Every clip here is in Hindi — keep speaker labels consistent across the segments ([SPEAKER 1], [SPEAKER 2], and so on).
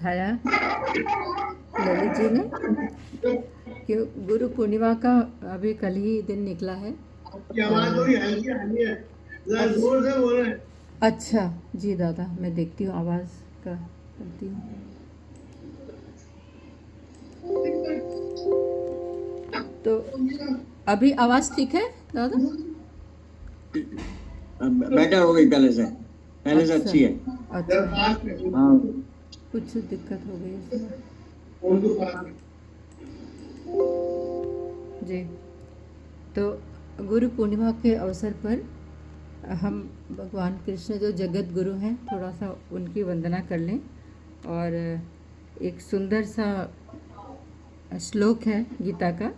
[SPEAKER 1] दिखाया ललित जी ने कि गुरु पूर्णिमा का अभी कल ही दिन निकला है।
[SPEAKER 2] आपकी आवाज थोड़ी हल्की आ रही है, जरा जोर से बोलें।
[SPEAKER 1] अच्छा जी दादा, मैं देखती हूँ आवाज़ का करती हूँ। तो अभी आवाज़ ठीक है दादा?
[SPEAKER 3] बेटर हो गई पहले से
[SPEAKER 1] अच्छा,
[SPEAKER 3] अच्छी है।
[SPEAKER 1] अच्छा,
[SPEAKER 3] हाँ
[SPEAKER 1] कुछ दिक्कत हो गई इसमें जी। तो गुरु पूर्णिमा के अवसर पर हम भगवान कृष्ण जो जगत गुरु हैं, थोड़ा सा उनकी वंदना कर लें। और एक सुंदर सा श्लोक है गीता का,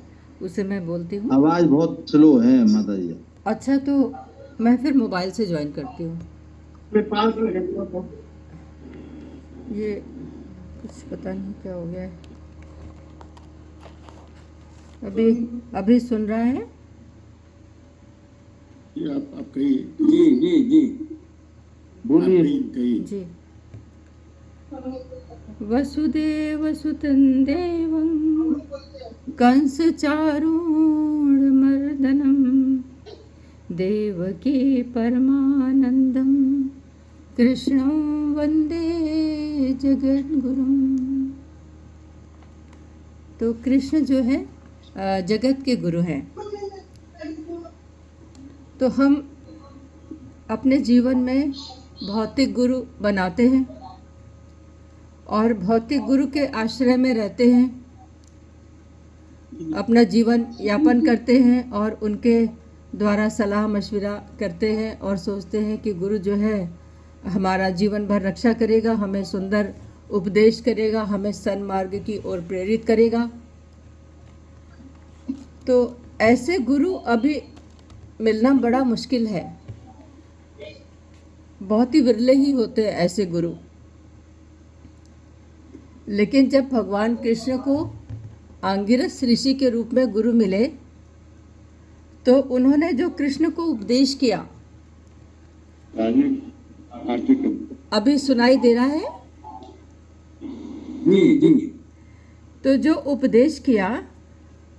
[SPEAKER 1] उसे मैं बोलती हूँ।
[SPEAKER 4] आवाज बहुत स्लो है माता जी।
[SPEAKER 1] अच्छा, तो मैं फिर मोबाइल से ज्वाइन करती हूँ। ये कुछ पता नहीं क्या हो गया है। अभी सुन रहा है?
[SPEAKER 2] आप कही
[SPEAKER 3] जी जी जी
[SPEAKER 4] बोलिए
[SPEAKER 1] जी। वसुदेवसुतं देवं कंसचारूढमर्दनं देवकी परमानन्दं कृष्णं वन्दे जगद्गुरुं। तो कृष्ण जो है जगत के गुरु हैं। तो हम अपने जीवन में भौतिक गुरु बनाते हैं और भौतिक गुरु के आश्रय में रहते हैं, अपना जीवन यापन करते हैं और उनके द्वारा सलाह मशविरा करते हैं और सोचते हैं कि गुरु जो है हमारा जीवन भर रक्षा करेगा, हमें सुंदर उपदेश करेगा, हमें सन्मार्ग की ओर प्रेरित करेगा। तो ऐसे गुरु अभी मिलना बड़ा मुश्किल है, बहुत ही विरले ही होते हैं ऐसे गुरु। लेकिन जब भगवान कृष्ण को आंगिरस ऋषि के रूप में गुरु मिले, तो उन्होंने जो कृष्ण को उपदेश किया, अभी सुनाई दे रहा है?
[SPEAKER 3] जी जी।
[SPEAKER 1] तो जो उपदेश किया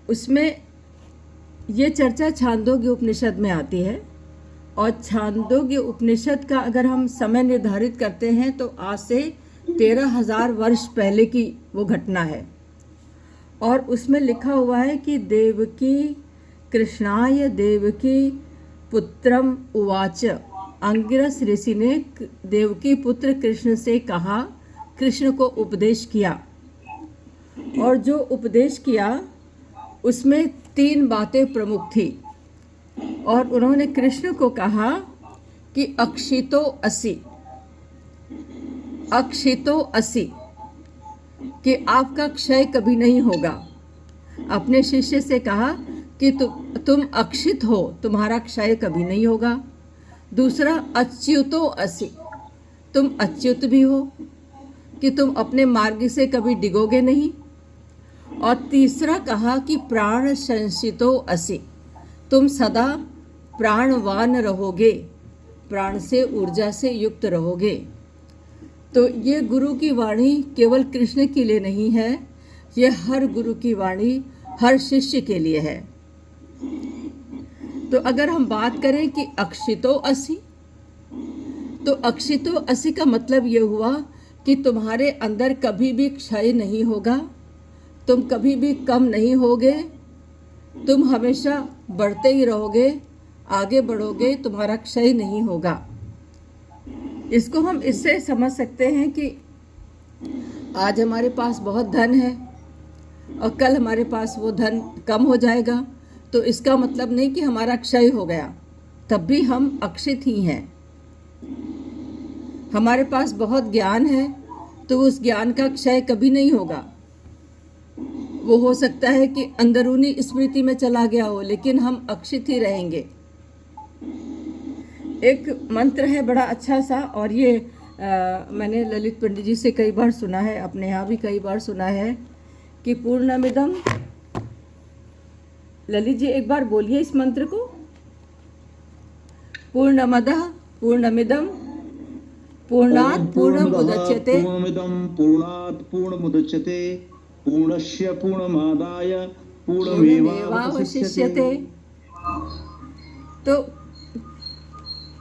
[SPEAKER 1] उसमें ये चर्चा छांदोग्य उपनिषद में आती है। और छांदोग्य उपनिषद का अगर हम समय निर्धारित करते हैं तो आज से 13,000 वर्ष पहले की वो घटना है। और उसमें लिखा हुआ है कि देवकी कृष्णाय देवकी पुत्रम उवाच। अंगिरस ऋषि ने देवकी पुत्र कृष्ण से कहा, कृष्ण को उपदेश किया। और जो उपदेश किया उसमें 3 बातें प्रमुख थी। और उन्होंने कृष्ण को कहा कि अक्षितो असि, अक्षितो असि, कि आपका क्षय कभी नहीं होगा। अपने शिष्य से कहा कि तुम अक्षित हो, तुम्हारा क्षय कभी नहीं होगा। दूसरा, अच्युतो असि, तुम अच्युत भी हो, कि तुम अपने मार्ग से कभी डिगोगे नहीं। और तीसरा कहा कि प्राण संसितो असि, तुम सदा प्राणवान रहोगे, प्राण से ऊर्जा से युक्त रहोगे। तो ये गुरु की वाणी केवल कृष्ण के लिए नहीं है, ये हर गुरु की वाणी हर शिष्य के लिए है। तो अगर हम बात करें कि अक्षितो असि, तो अक्षितो असि का मतलब ये हुआ कि तुम्हारे अंदर कभी भी क्षय नहीं होगा, तुम कभी भी कम नहीं होगे, तुम हमेशा बढ़ते ही रहोगे, आगे बढ़ोगे, तुम्हारा क्षय नहीं होगा। इसको हम इससे समझ सकते हैं कि आज हमारे पास बहुत धन है और कल हमारे पास वो धन कम हो जाएगा, तो इसका मतलब नहीं कि हमारा क्षय हो गया, तब भी हम अक्षित ही हैं। हमारे पास बहुत ज्ञान है तो उस ज्ञान का क्षय कभी नहीं होगा। वो हो सकता है कि अंदरूनी स्मृति में चला गया हो, लेकिन हम अक्षित ही रहेंगे। एक मंत्र है बड़ा अच्छा सा, और ये मैंने ललित पंडित जी से कई बार सुना है, अपने यहाँ भी कई बार सुना है कि पूर्णमिदम। ललित जी एक बार बोलिए इस मंत्र को। पूर्णमदः पूर्णमिदम पूर्णात् पूर्णमुदच्यते
[SPEAKER 4] पूर्णमिदं पूर्णात् पूर्णमुदच्यते पूर्णस्य पूर्णमादाय
[SPEAKER 1] पूर्णमेवावशिष्यते। तो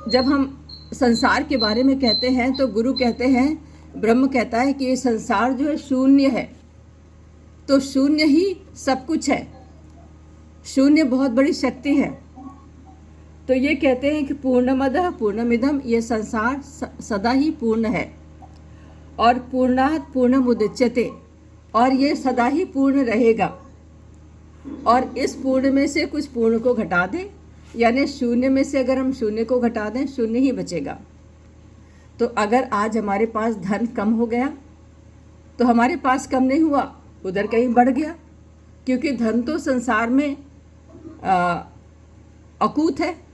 [SPEAKER 1] जब हम संसार के बारे में कहते हैं तो गुरु कहते हैं, ब्रह्म कहता है कि ये संसार जो है शून्य है, तो शून्य ही सब कुछ है, शून्य बहुत बड़ी शक्ति है। तो ये कहते हैं कि पूर्णमदः पूर्णमिदम, ये संसार सदा ही पूर्ण है, और पूर्णात् पूर्णमुदच्यते, और ये सदा ही पूर्ण रहेगा। और इस पूर्ण में से कुछ पूर्ण को घटा दें, यानी शून्य में से अगर हम शून्य को घटा दें, शून्य ही बचेगा। तो अगर आज हमारे पास धन कम हो गया तो हमारे पास कम नहीं हुआ, उधर कहीं बढ़ गया, क्योंकि धन तो संसार में अकूत है।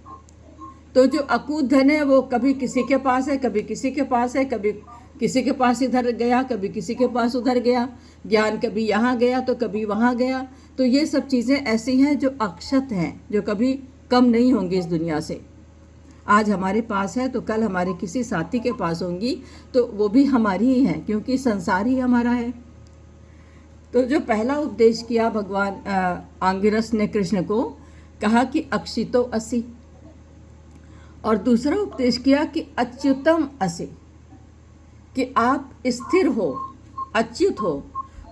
[SPEAKER 1] तो जो अकूत धन है वो कभी किसी के पास है, कभी किसी के पास है, कभी किसी के पास इधर गया, कभी किसी के पास उधर गया। ज्ञान कभी यहाँ गया तो कभी वहाँ गया। तो ये सब चीज़ें ऐसी हैं जो अक्षत हैं, जो कभी कम नहीं होंगी इस दुनिया से। आज हमारे पास है तो कल हमारे किसी साथी के पास होंगी, तो वो भी हमारी ही है, क्योंकि संसार ही हमारा है। तो जो पहला उपदेश किया भगवान आंगिरस ने कृष्ण को, कहा कि अक्षितो असि, और दूसरा उपदेश किया कि अच्युतम असि, कि आप स्थिर हो, अच्युत हो।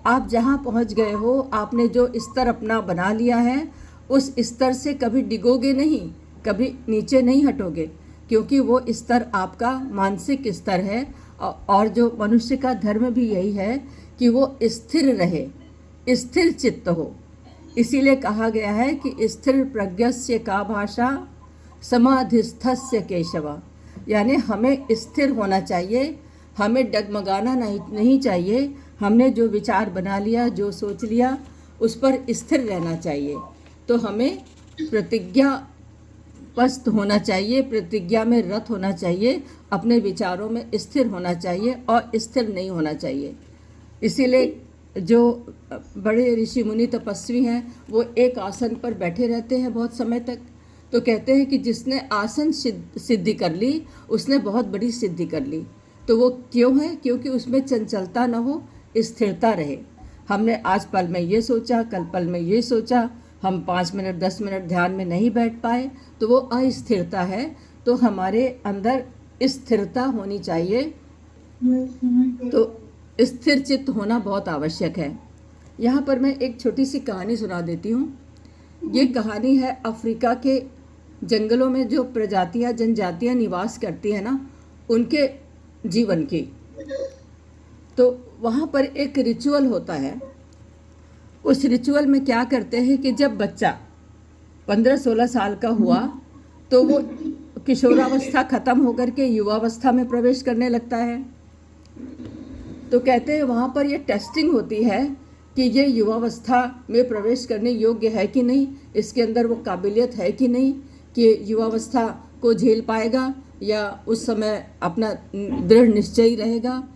[SPEAKER 1] आप जहाँ पहुँच गए हो, आपने जो स्तर अपना बना लिया है, उस स्तर से कभी डिगोगे नहीं, कभी नीचे नहीं हटोगे, क्योंकि वो स्तर आपका मानसिक स्तर है। और जो मनुष्य का धर्म भी यही है कि वो स्थिर रहे, स्थिर चित्त हो। इसीलिए कहा गया है कि स्थिर प्रज्ञस्य का भाषा समाधिस्थस्य केशव, यानी हमें स्थिर होना चाहिए, हमें डगमगाना नहीं चाहिए। हमने जो विचार बना लिया, जो सोच लिया, उस पर स्थिर रहना चाहिए। तो हमें प्रतिज्ञाबद्ध होना चाहिए, प्रतिज्ञा में रत होना चाहिए, अपने विचारों में स्थिर होना चाहिए और स्थिर नहीं होना चाहिए। इसीलिए जो बड़े ऋषि मुनि तपस्वी हैं वो एक आसन पर बैठे रहते हैं बहुत समय तक। तो कहते हैं कि जिसने आसन सिद्धि कर ली उसने बहुत बड़ी सिद्धि कर ली। तो वो क्यों है? क्योंकि उसमें चंचलता न हो, स्थिरता रहे। हमने आज पल में ये सोचा, कल पल में ये सोचा, हम 5 मिनट 10 मिनट ध्यान में नहीं बैठ पाए, तो वो अस्थिरता है। तो हमारे अंदर स्थिरता होनी चाहिए। तो स्थिर चित्त होना बहुत आवश्यक है। यहाँ पर मैं एक छोटी सी कहानी सुना देती हूँ। ये कहानी है अफ्रीका के जंगलों में जो प्रजातियाँ जनजातियाँ निवास करती हैं ना, उनके जीवन की। तो वहाँ पर एक रिचुअल होता है। उस रिचुअल में क्या करते हैं कि जब बच्चा 15-16 साल का हुआ तो वो किशोरावस्था खत्म होकर के युवावस्था में प्रवेश करने लगता है। तो कहते हैं वहाँ पर ये टेस्टिंग होती है कि ये युवावस्था में प्रवेश करने योग्य है कि नहीं, इसके अंदर वो काबिलियत है कि नहीं, कि युवावस्था को झेल पाएगा या उस समय अपना दृढ़ निश्चयी रहेगा,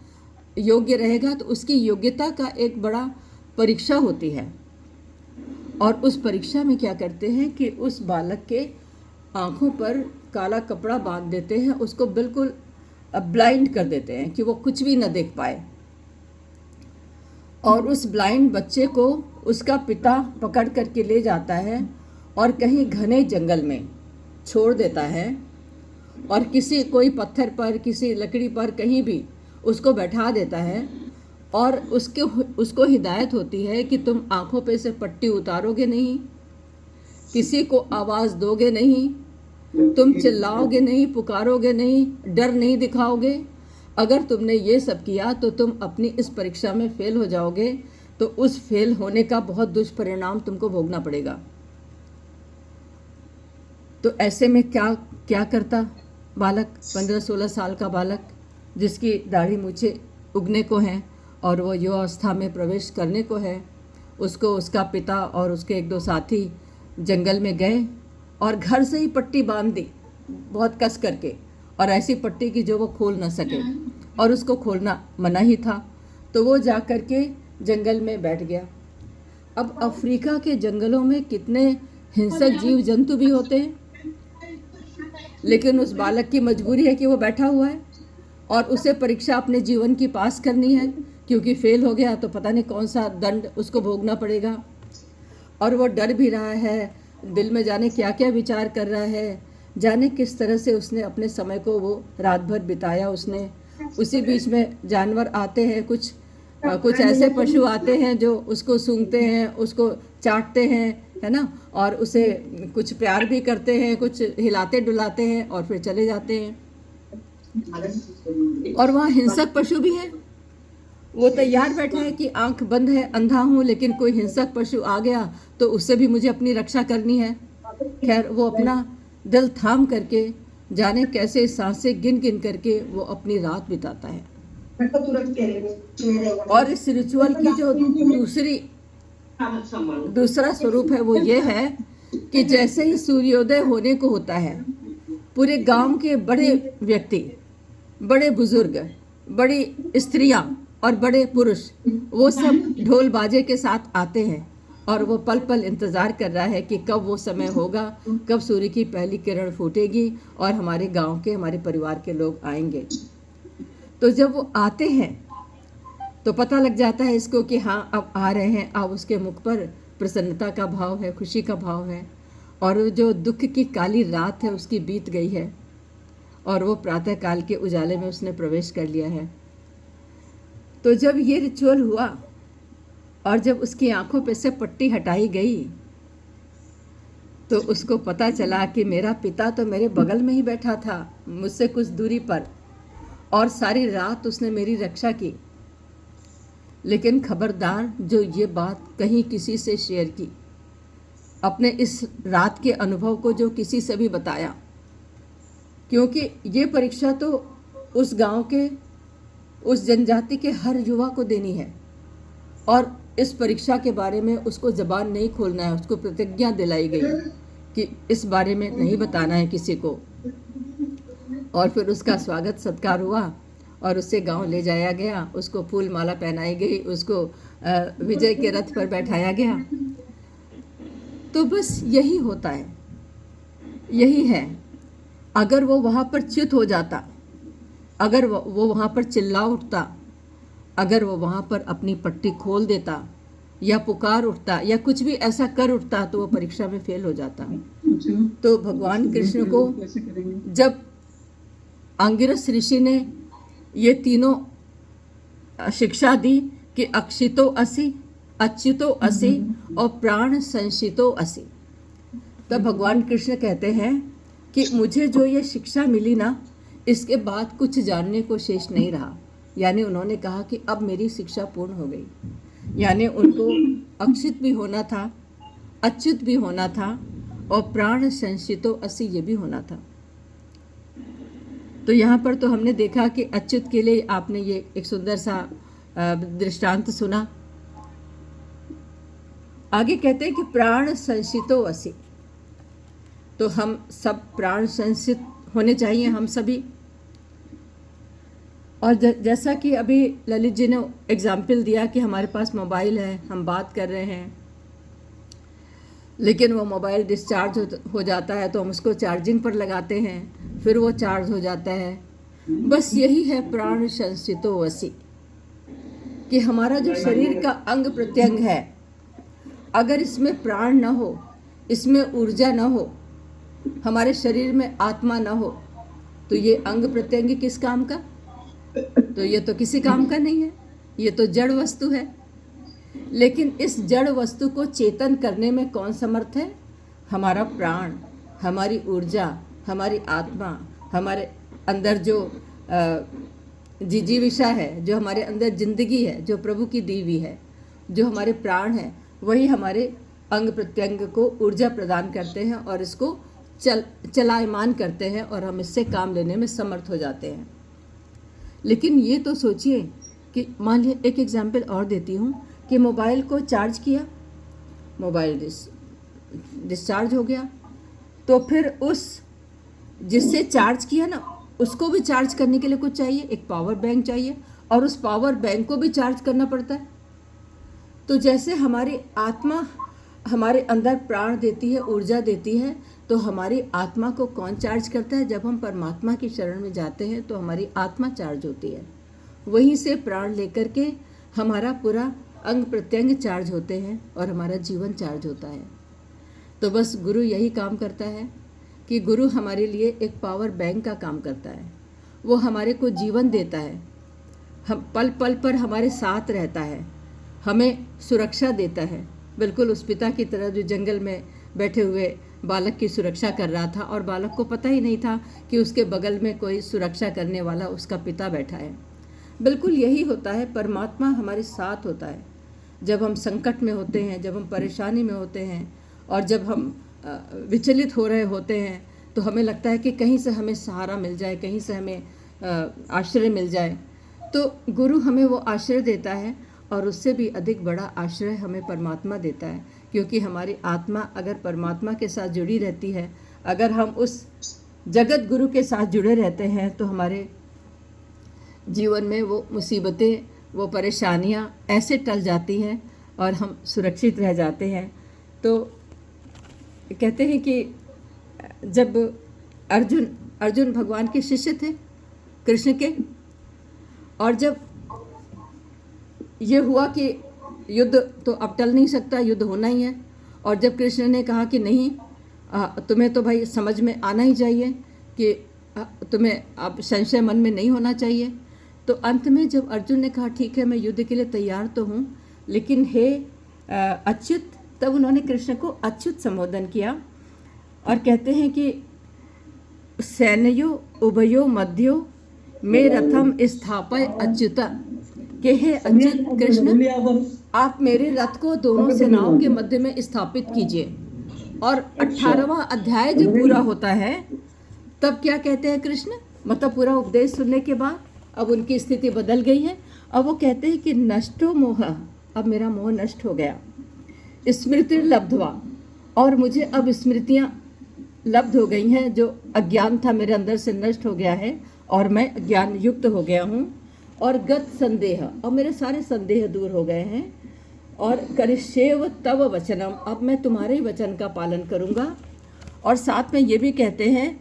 [SPEAKER 1] योग्य रहेगा। तो उसकी योग्यता का एक बड़ा परीक्षा होती है। और उस परीक्षा में क्या करते हैं कि उस बालक के आँखों पर काला कपड़ा बांध देते हैं, उसको बिल्कुल ब्लाइंड कर देते हैं कि वो कुछ भी न देख पाए। और उस ब्लाइंड बच्चे को उसका पिता पकड़ करके ले जाता है और कहीं घने जंगल में छोड़ देता है, और कोई पत्थर पर, किसी लकड़ी पर, कहीं भी उसको बैठा देता है। और उसको हिदायत होती है कि तुम आँखों पे से पट्टी उतारोगे नहीं, किसी को आवाज़ दोगे नहीं, तुम चिल्लाओगे नहीं, पुकारोगे नहीं, डर नहीं दिखाओगे। अगर तुमने ये सब किया तो तुम अपनी इस परीक्षा में फेल हो जाओगे, तो उस फेल होने का बहुत दुष्परिणाम तुमको भोगना पड़ेगा। तो ऐसे में क्या करता बालक, 15-16 साल का बालक जिसकी दाढ़ी मूछें उगने को हैं और वो युवावस्था में प्रवेश करने को है, उसको उसका पिता और उसके 1-2 साथी जंगल में गए और घर से ही पट्टी बांध दी बहुत कस करके, और ऐसी पट्टी की जो वो खोल ना सके, और उसको खोलना मना ही था। तो वो जा कर के जंगल में बैठ गया। अब अफ्रीका के जंगलों में कितने हिंसक जीव जंतु भी होते हैं, लेकिन उस बालक की मजबूरी है कि वो बैठा हुआ है और उसे परीक्षा अपने जीवन की पास करनी है, क्योंकि फेल हो गया तो पता नहीं कौन सा दंड उसको भोगना पड़ेगा। और वो डर भी रहा है, दिल में जाने क्या क्या विचार कर रहा है, जाने किस तरह से उसने अपने समय को वो रात भर बिताया उसने। उसी बीच में जानवर आते हैं, कुछ ऐसे पशु आते हैं जो उसको सूंघते हैं, उसको चाटते हैं, है ना, और उसे कुछ प्यार भी करते हैं, कुछ हिलाते डुलाते हैं और फिर चले जाते हैं। और वहाँ हिंसक पशु भी है। वो तैयार बैठा है कि आंख बंद है, अंधा हूँ, लेकिन कोई हिंसक पशु आ गया तो उससे भी मुझे अपनी रक्षा करनी है। खैर वो अपना दिल थाम करके, जाने कैसे सांसें गिन गिन करके वो अपनी रात बिताता है। और इस रिचुअल की जो दूसरा स्वरूप है वो ये है कि जैसे ही सूर्योदय होने को होता है, पूरे गांव के बड़े व्यक्ति, बड़े बुजुर्ग, बड़ी स्त्रियां और बड़े पुरुष, वो सब ढोल बाजे के साथ आते हैं और वो पल पल इंतज़ार कर रहा है कि कब वो समय होगा, कब सूर्य की पहली किरण फूटेगी और हमारे गांव के, हमारे परिवार के लोग आएंगे। तो जब वो आते हैं तो पता लग जाता है इसको कि हाँ अब आ रहे हैं। अब उसके मुख पर प्रसन्नता का भाव है, खुशी का भाव है, और जो दुख की काली रात है उसकी बीत गई है और वो प्रातः काल के उजाले में उसने प्रवेश कर लिया है। तो जब ये रिचुअल हुआ और जब उसकी आंखों पे से पट्टी हटाई गई तो उसको पता चला कि मेरा पिता तो मेरे बगल में ही बैठा था, मुझसे कुछ दूरी पर, और सारी रात उसने मेरी रक्षा की। लेकिन खबरदार जो ये बात कहीं किसी से शेयर की, अपने इस रात के अनुभव को जो किसी से भी बताया, क्योंकि ये परीक्षा तो उस गांव के, उस जनजाति के हर युवा को देनी है और इस परीक्षा के बारे में उसको ज़बान नहीं खोलना है। उसको प्रतिज्ञा दिलाई गई कि इस बारे में नहीं बताना है किसी को। और फिर उसका स्वागत सत्कार हुआ और उससे गांव ले जाया गया, उसको फूल माला पहनाई गई, उसको विजय के रथ पर बैठाया गया। तो बस यही होता है, यही है। अगर वो वहाँ पर च्युत हो जाता, अगर वो वहाँ पर चिल्ला उठता, अगर वो वहाँ पर अपनी पट्टी खोल देता या पुकार उठता या कुछ भी ऐसा कर उठता तो वो परीक्षा में फेल हो जाता। तो भगवान कृष्ण को जब अंगिरस ऋषि ने ये तीनों शिक्षा दी कि अक्षितो असि, अच्युतो असि और प्राण संशितो असि, तब भगवान कृष्ण कहते हैं कि मुझे जो ये शिक्षा मिली ना, इसके बाद कुछ जानने को शेष नहीं रहा। यानी उन्होंने कहा कि अब मेरी शिक्षा पूर्ण हो गई। यानी उनको अक्षित भी होना था, अच्युत भी होना था और प्राण संशितो असि ये भी होना था। तो यहाँ पर तो हमने देखा कि अच्युत के लिए आपने ये एक सुंदर सा दृष्टांत सुना। आगे कहते हैं कि प्राण संशितो असि, तो हम सब प्राण संशित होने चाहिए, हम सभी। और जैसा कि अभी ललित जी ने एग्जाम्पल दिया कि हमारे पास मोबाइल है, हम बात कर रहे हैं, लेकिन वो मोबाइल डिस्चार्ज हो जाता है तो हम उसको चार्जिंग पर लगाते हैं, फिर वो चार्ज हो जाता है। बस यही है प्राण संशितो असि, कि हमारा जो शरीर का अंग प्रत्यंग है, अगर इसमें प्राण न हो, इसमें ऊर्जा न हो, हमारे शरीर में आत्मा न हो, तो ये अंग प्रत्यंग किस काम का? तो ये तो किसी काम का नहीं है, ये तो जड़ वस्तु है। लेकिन इस जड़ वस्तु को चेतन करने में कौन समर्थ है? हमारा प्राण, हमारी ऊर्जा, हमारी आत्मा, हमारे अंदर जो जिजीविषा है, जो हमारे अंदर जिंदगी है, जो प्रभु की दी हुई है, जो हमारे प्राण है, वही हमारे अंग प्रत्यंग को ऊर्जा प्रदान करते हैं और इसको चलायमान करते हैं और हम इससे काम लेने में समर्थ हो जाते हैं। लेकिन ये तो सोचिए कि मान लीजिए, एक एग्जाम्पल और देती हूँ कि मोबाइल को चार्ज किया, मोबाइल डिस्चार्ज हो गया, तो फिर उस जिससे चार्ज किया ना, उसको भी चार्ज करने के लिए कुछ चाहिए, एक पावर बैंक चाहिए, और उस पावर बैंक को भी चार्ज करना पड़ता है। तो जैसे हमारी आत्मा हमारे अंदर प्राण देती है, ऊर्जा देती है, तो हमारी आत्मा को कौन चार्ज करता है? जब हम परमात्मा की शरण में जाते हैं तो हमारी आत्मा चार्ज होती है। वहीं से प्राण लेकर के हमारा पूरा अंग प्रत्यंग चार्ज होते हैं और हमारा जीवन चार्ज होता है। तो बस गुरु यही काम करता है कि गुरु हमारे लिए एक पावर बैंक का काम करता है। वो हमारे को जीवन देता है, हम पल पल पर हमारे साथ रहता है, हमें सुरक्षा देता है, बिल्कुल उस पिता की तरह जो जंगल में बैठे हुए बालक की सुरक्षा कर रहा था और बालक को पता ही नहीं था कि उसके बगल में कोई सुरक्षा करने वाला उसका पिता बैठा है। बिल्कुल यही होता है, परमात्मा हमारे साथ होता है। जब हम संकट में होते हैं, जब हम परेशानी में होते हैं और जब हम विचलित हो रहे होते हैं, तो हमें लगता है कि कहीं से हमें सहारा मिल जाए, कहीं से हमें आश्रय मिल जाए, तो गुरु हमें वो आश्रय देता है और उससे भी अधिक बड़ा आश्रय हमें परमात्मा देता है। क्योंकि हमारी आत्मा अगर परमात्मा के साथ जुड़ी रहती है, अगर हम उस जगत गुरु के साथ जुड़े रहते हैं, तो हमारे जीवन में वो मुसीबतें, वो परेशानियां ऐसे टल जाती हैं और हम सुरक्षित रह जाते हैं। तो कहते हैं कि जब अर्जुन भगवान के शिष्य थे कृष्ण के, और जब ये हुआ कि युद्ध तो अब टल नहीं सकता, युद्ध होना ही है, और जब कृष्ण ने कहा कि नहीं, तुम्हें तो भाई समझ में आना ही चाहिए कि तुम्हें अब संशय मन में नहीं होना चाहिए, तो अंत में जब अर्जुन ने कहा ठीक है मैं युद्ध के लिए तैयार तो हूँ, लेकिन हे अच्युत, तब उन्होंने कृष्ण को अच्युत संबोधन किया और कहते हैं कि सैन्यो उभयो मध्यो में रथम स्थापय अच्युत, के हे अच्युत कृष्ण, आप मेरे रथ को दोनों सेनाओं के मध्य में स्थापित कीजिए। और 18वां अध्याय जब पूरा होता है तब क्या कहते हैं कृष्ण, मतलब पूरा उपदेश सुनने के बाद अब उनकी स्थिति बदल गई है। अब वो कहते हैं कि नष्टो मोह, अब मेरा मोह नष्ट हो गया, स्मृति लब्धवा, और मुझे अब स्मृतियाँ लब्ध हो गई हैं, जो अज्ञान था मेरे अंदर से नष्ट हो गया है और मैं ज्ञान युक्त हो गया हूँ। और गत संदेह, अब मेरे सारे संदेह दूर हो गए हैं। और करिष्येव तव वचनम, अब मैं तुम्हारे ही वचन का पालन करूँगा। और साथ में ये भी कहते हैं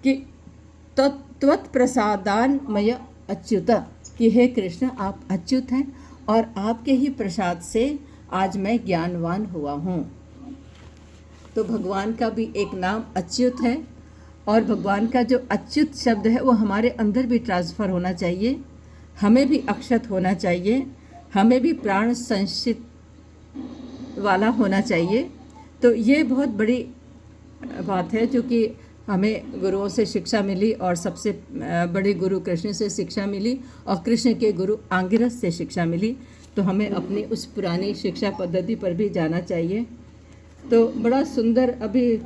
[SPEAKER 1] कि त्वत् प्रसादान मय अच्युत, कि हे कृष्ण आप अच्युत हैं और आपके ही प्रसाद से आज मैं ज्ञानवान हुआ हूँ। तो भगवान का भी एक नाम अच्युत है, और भगवान का जो अच्युत शब्द है वो हमारे अंदर भी ट्रांसफ़र होना चाहिए, हमें भी अक्षत होना चाहिए, हमें भी प्राण संचित वाला होना चाहिए। तो ये बहुत बड़ी बात है जो कि हमें गुरुओं से शिक्षा मिली, और सबसे बड़े गुरु कृष्ण से शिक्षा मिली और कृष्ण के गुरु आंगिरस से शिक्षा मिली। तो हमें अपनी उस पुरानी शिक्षा पद्धति पर भी जाना चाहिए। तो बड़ा सुंदर अभी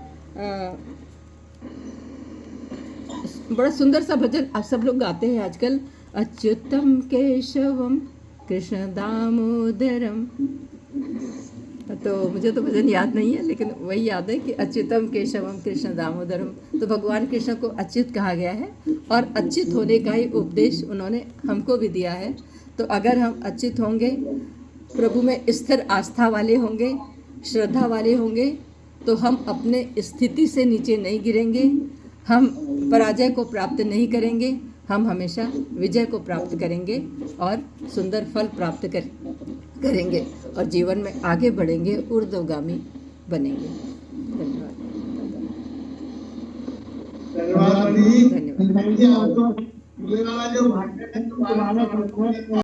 [SPEAKER 1] बड़ा सुंदर सा भजन आप सब लोग गाते हैं आजकल, अच्युतम केशवम कृष्ण दामोदरम। तो मुझे तो भजन याद नहीं है, लेकिन वही याद है कि अच्युतम केशवम कृष्ण दामोदरम। तो भगवान कृष्ण को अच्युत कहा गया है और अच्युत होने का ही उपदेश उन्होंने हमको भी दिया है। तो अगर हम अच्युत होंगे, प्रभु में स्थिर आस्था वाले होंगे, श्रद्धा वाले होंगे, तो हम अपने स्थिति से नीचे नहीं गिरेंगे, हम पराजय को प्राप्त नहीं करेंगे, हम हमेशा विजय को प्राप्त करेंगे और सुंदर फल प्राप्त करेंगे और जीवन में आगे बढ़ेंगे, ऊर्ध्वगामी बनेंगे। धन्यवाद।
[SPEAKER 2] धन्यवाद।